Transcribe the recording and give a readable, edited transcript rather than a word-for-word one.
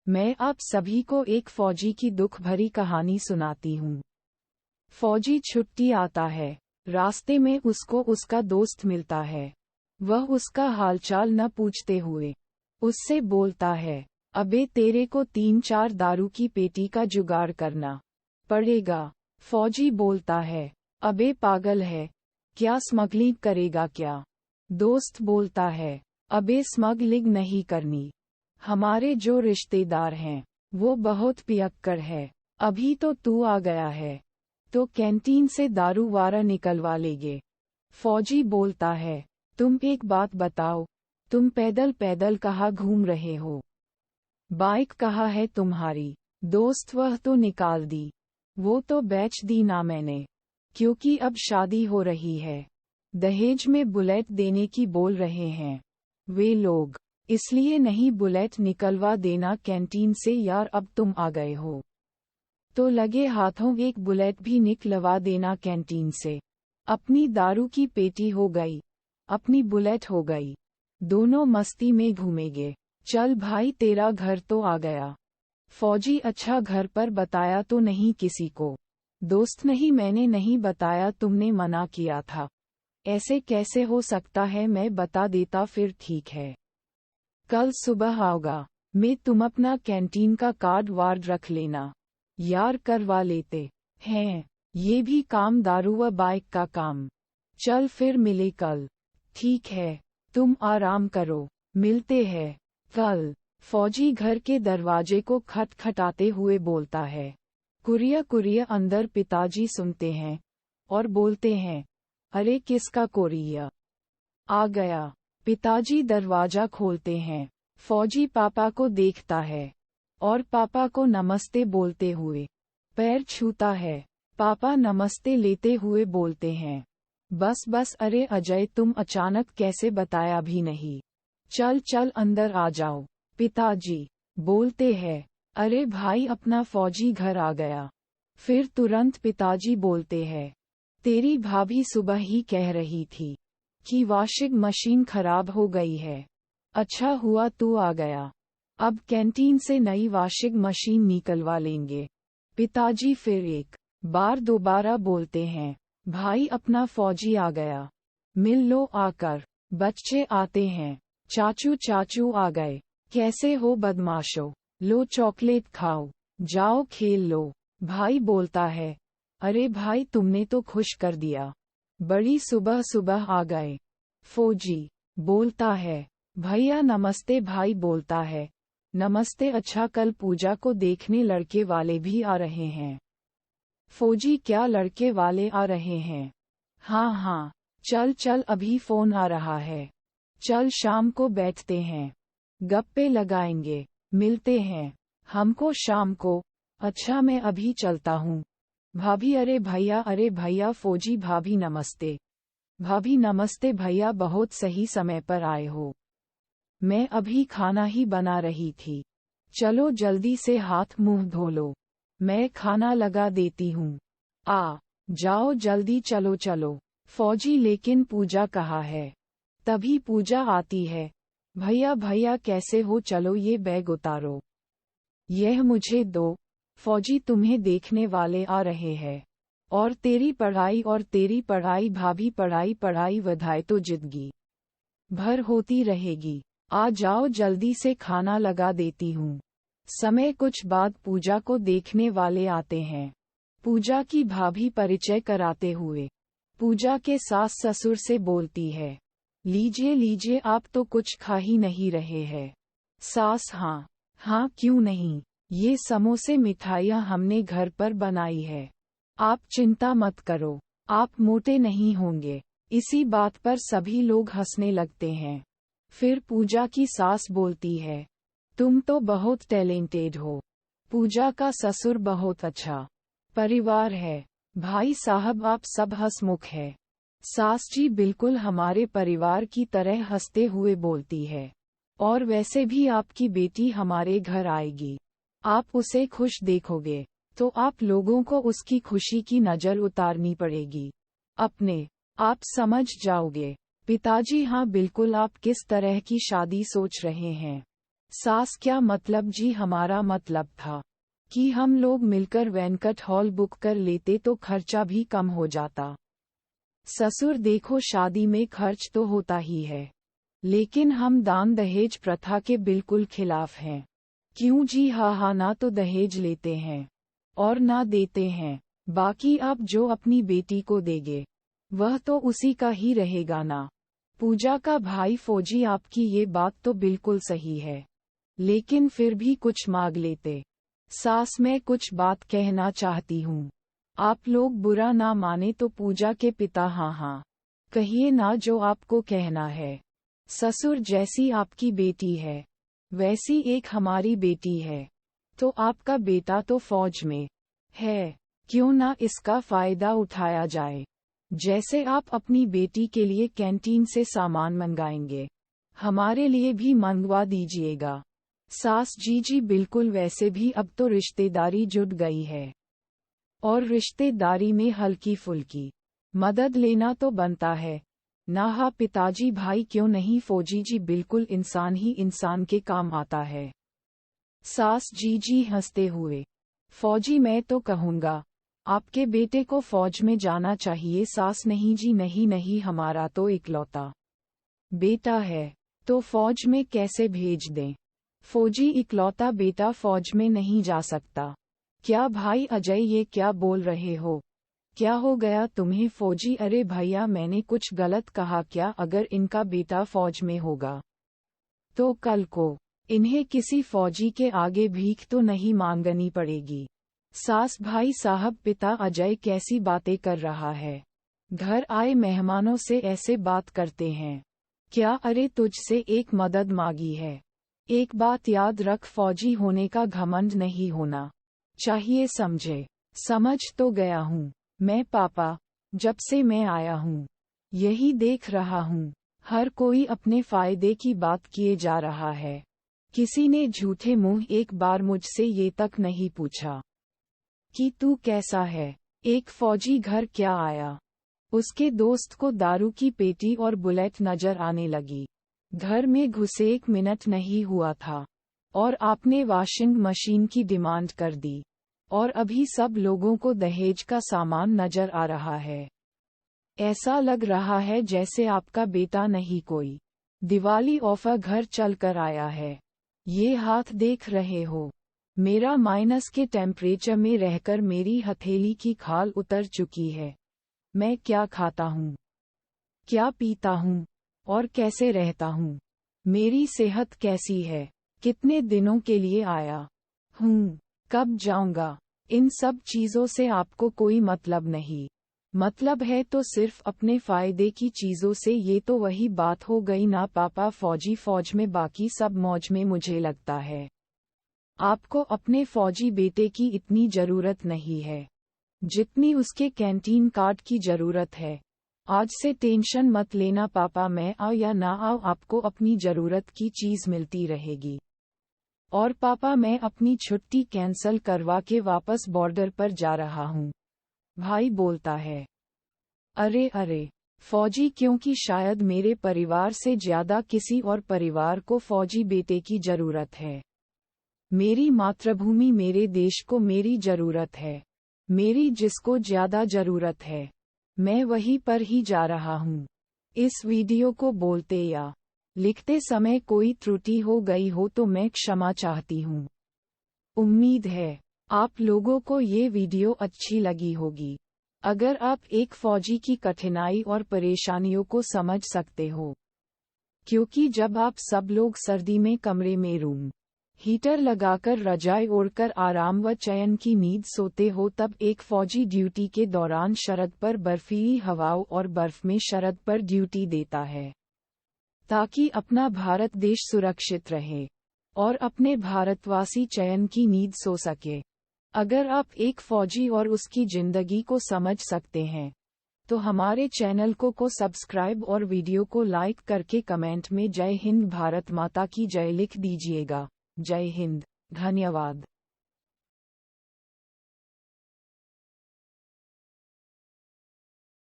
मैं आप सभी को एक फौजी की दुख भरी कहानी सुनाती हूँ। फौजी छुट्टी आता है। रास्ते में उसको उसका दोस्त मिलता है। वह उसका हालचाल न पूछते हुए उससे बोलता है, अबे तेरे को 3-4 दारू की पेटी का जुगाड़ करना पड़ेगा। फौजी बोलता है, अबे पागल है क्या, स्मगलिंग करेगा क्या? दोस्त बोलता है, अबे स्मगलिंग नहीं करनी, हमारे जो रिश्तेदार हैं वो बहुत पियक्कड़ है। अभी तो तू आ गया है तो कैंटीन से दारू वारा निकलवा लेंगे। फौजी बोलता है, तुम एक बात बताओ, तुम पैदल पैदल कहाँ घूम रहे हो? बाइक कहाँ है तुम्हारी? दोस्त, वह तो निकाल दी, वो तो बेच दी ना मैंने, क्योंकि अब शादी हो रही है। दहेज में बुलेट देने की बोल रहे हैं वे लोग, इसलिए नहीं बुलेट निकलवा देना कैंटीन से यार। अब तुम आ गए हो तो लगे हाथों एक बुलेट भी निकलवा देना कैंटीन से। अपनी दारू की पेटी हो गई, अपनी बुलेट हो गई, दोनों मस्ती में घूमेंगे। चल भाई तेरा घर तो आ गया। फौजी, अच्छा घर पर बताया तो नहीं किसी को? दोस्त, नहीं मैंने नहीं बताया, तुमने मना किया था। ऐसे कैसे हो सकता है, मैं बता देता फिर। ठीक है, कल सुबह आओगा मैं, तुम अपना कैंटीन का कार्ड वार्ड रख लेना। यार करवा लेते हैं ये भी काम, दारू व बाइक का काम। चल फिर मिले कल। ठीक है, तुम आराम करो, मिलते हैं कल। फौजी घर के दरवाजे को खटखटाते हुए बोलता है। कुरिया कुरिया अंदर पिताजी सुनते हैं और बोलते हैं, अरे किसका कुरिया आ गया? पिताजी दरवाजा खोलते हैं। फौजी पापा को देखता है और पापा को नमस्ते बोलते हुए पैर छूता है। पापा नमस्ते लेते हुए बोलते हैं, बस बस, अरे अजय तुम अचानक कैसे बताया भी नहीं? चल चल अंदर आ जाओ। पिताजी बोलते हैं, अरे भाई अपना फौजी घर आ गया। फिर तुरंत पिताजी बोलते हैं, तेरी भाभी सुबह ही कह रही थी कि वॉशिंग मशीन खराब हो गई है। अच्छा हुआ तू आ गया, अब कैंटीन से नई वॉशिंग मशीन निकलवा लेंगे। पिताजी फिर एक बार दोबारा बोलते हैं, भाई अपना फौजी आ गया, मिल लो आकर। बच्चे आते हैं, चाचू चाचू आ गए, कैसे हो बदमाशो, लो चॉकलेट खाओ, जाओ खेल लो। भाई बोलता है, अरे भाई तुमने तो खुश कर दिया, बड़ी सुबह सुबह आ गए। फौजी बोलता है, भैया नमस्ते। भाई बोलता है, नमस्ते, अच्छा कल पूजा को देखने लड़के वाले भी आ रहे हैं। फौजी, क्या लड़के वाले आ रहे हैं? हाँ हाँ, चल चल अभी फोन आ रहा है, चल शाम को बैठते हैं, गप्पे लगाएंगे, मिलते हैं हमको शाम को। अच्छा मैं अभी चलता हूँ। भाभी, अरे भैया। फौजी, भाभी नमस्ते। भाभी नमस्ते भैया, बहुत सही समय पर आए हो, मैं अभी खाना ही बना रही थी, चलो जल्दी से हाथ मुंह धो लो, मैं खाना लगा देती हूँ। आ जाओ जल्दी, चलो चलो। फौजी, लेकिन पूजा कहाँ है? तभी पूजा आती है। भैया भैया कैसे हो, चलो ये बैग उतारो, यह मुझे दो। फौजी, तुम्हें देखने वाले आ रहे हैं, और तेरी पढ़ाई भाभी, पढ़ाई पढ़ाई बधाई तो जिंदगी भर होती रहेगी। आ जाओ जल्दी से, खाना लगा देती हूँ। समय कुछ बाद पूजा को देखने वाले आते हैं। पूजा की भाभी परिचय कराते हुए पूजा के सास ससुर से बोलती है, लीजिए लीजिए, आप तो कुछ खा ही नहीं रहे हैं। सास, हाँ हाँ क्यों नहीं, ये समोसे मिठाइयाँ हमने घर पर बनाई है, आप चिंता मत करो, आप मोटे नहीं होंगे। इसी बात पर सभी लोग हंसने लगते हैं। फिर पूजा की सास बोलती है, तुम तो बहुत टैलेंटेड हो। पूजा का ससुर, बहुत अच्छा परिवार है, भाई साहब आप सब हंसमुख है। सास जी, बिल्कुल हमारे परिवार की तरह, हंसते हुए बोलती है, और वैसे भी आपकी बेटी हमारे घर आएगी, आप उसे खुश देखोगे तो आप लोगों को उसकी खुशी की नज़र उतारनी पड़ेगी, अपने आप समझ जाओगे। पिताजी, हाँ बिल्कुल, आप किस तरह की शादी सोच रहे हैं? सास क्या मतलब जी, हमारा मतलब था कि हम लोग मिलकर वेंकट हॉल बुक कर लेते तो खर्चा भी कम हो जाता। ससुर देखो, शादी में खर्च तो होता ही है, लेकिन हम दान दहेज प्रथा के बिल्कुल खिलाफ हैं। क्यों जी? हाँ, ना तो दहेज लेते हैं और ना देते हैं। बाकी आप जो अपनी बेटी को देंगे वह तो उसी का ही रहेगा ना। पूजा का भाई फौजी, आपकी ये बात तो बिल्कुल सही है, लेकिन फिर भी कुछ मांग लेते। सास, मैं कुछ बात कहना चाहती हूँ, आप लोग बुरा ना माने तो। पूजा के पिता, हाँ, कहिए ना जो आपको कहना है। ससुर, जैसी आपकी बेटी है वैसी एक हमारी बेटी है, तो आपका बेटा तो फौज में है, क्यों ना इसका फायदा उठाया जाए। जैसे आप अपनी बेटी के लिए कैंटीन से सामान मंगाएंगे, हमारे लिए भी मंगवा दीजिएगा। सास, जी बिल्कुल, वैसे भी अब तो रिश्तेदारी जुट गई है और रिश्तेदारी में हल्की फुल्की मदद लेना तो बनता है ना। हाँ पिताजी, भाई क्यों नहीं फौजी जी, बिल्कुल, इंसान ही इंसान के काम आता है। सास, जी हंसते हुए, फौजी, मैं तो कहूँगा आपके बेटे को फौज में जाना चाहिए। सास, नहीं जी, नहीं, हमारा तो इकलौता बेटा है, तो फौज में कैसे भेज दें। फौजी, इकलौता बेटा फौज में नहीं जा सकता। क्या भाई अजय, ये क्या बोल रहे हो? क्या हो गया तुम्हें फौजी? अरे भैया, मैंने कुछ गलत कहा क्या? अगर इनका बेटा फौज में होगा तो कल को इन्हें किसी फौजी के आगे भीख तो नहीं मांगनी पड़ेगी। सास, भाई साहब, पिता अजय कैसी बातें कर रहा है? घर आए मेहमानों से ऐसे बात करते हैं क्या? अरे तुझसे एक मदद मांगी है। एक बात याद रख, फौजी होने का घमंड नहीं होना चाहिए, समझे? समझ तो गया हूँ मैं पापा, जब से मैं आया हूँ यही देख रहा हूँ, हर कोई अपने फायदे की बात किए जा रहा है। किसी ने झूठे मुंह एक बार मुझसे ये तक नहीं पूछा कि तू कैसा है। एक फौजी घर क्या आया, उसके दोस्त को दारू की पेटी और बुलेट नजर आने लगी। घर में घुसे 1 मिनट नहीं हुआ था और आपने वॉशिंग मशीन की डिमांड कर दी, और अभी सब लोगों को दहेज का सामान नजर आ रहा है। ऐसा लग रहा है जैसे आपका बेटा नहीं कोई दिवाली ऑफर घर चल कर आया है। ये हाथ देख रहे हो, मेरा माइनस के टेम्परेचर में रहकर मेरी हथेली की खाल उतर चुकी है। मैं क्या खाता हूँ, क्या पीता हूँ और कैसे रहता हूँ, मेरी सेहत कैसी है, कितने दिनों के लिए आया हूँ, कब जाऊंगा, इन सब चीजों से आपको कोई मतलब नहीं। मतलब है तो सिर्फ अपने फायदे की चीजों से। ये तो वही बात हो गई ना पापा, फौजी फौज में, बाकी सब मौज में। मुझे लगता है आपको अपने फौजी बेटे की इतनी जरूरत नहीं है जितनी उसके कैंटीन कार्ड की जरूरत है। आज से टेंशन मत लेना पापा, मैं आओ या ना आओ आपको अपनी जरूरत की चीज मिलती रहेगी। और पापा, मैं अपनी छुट्टी कैंसल करवा के वापस बॉर्डर पर जा रहा हूँ, भाई बोलता है। अरे फौजी, क्योंकि शायद मेरे परिवार से ज्यादा किसी और परिवार को फौजी बेटे की जरूरत है। मेरी मातृभूमि, मेरे देश को मेरी जरूरत है। मेरी जिसको ज्यादा जरूरत है, मैं वहीं पर ही जा रहा हूँ। इस वीडियो को बोलते या लिखते समय कोई त्रुटि हो गई हो तो मैं क्षमा चाहती हूँ। उम्मीद है आप लोगों को ये वीडियो अच्छी लगी होगी। अगर आप एक फौजी की कठिनाई और परेशानियों को समझ सकते हो, क्योंकि जब आप सब लोग सर्दी में कमरे में रूम हीटर लगाकर रजाई ओढ़कर आराम व चैन की नींद सोते हो, तब एक फौजी ड्यूटी के दौरान शरद पर बर्फीली हवाओं और बर्फ में शरद पर ड्यूटी देता है ताकि अपना भारत देश सुरक्षित रहे और अपने भारतवासी चैन की नींद सो सके। अगर आप एक फौजी और उसकी जिंदगी को समझ सकते हैं तो हमारे चैनल को सब्सक्राइब और वीडियो को लाइक करके कमेंट में जय हिंद, भारत माता की जय लिख दीजिएगा। जय हिंद, धन्यवाद।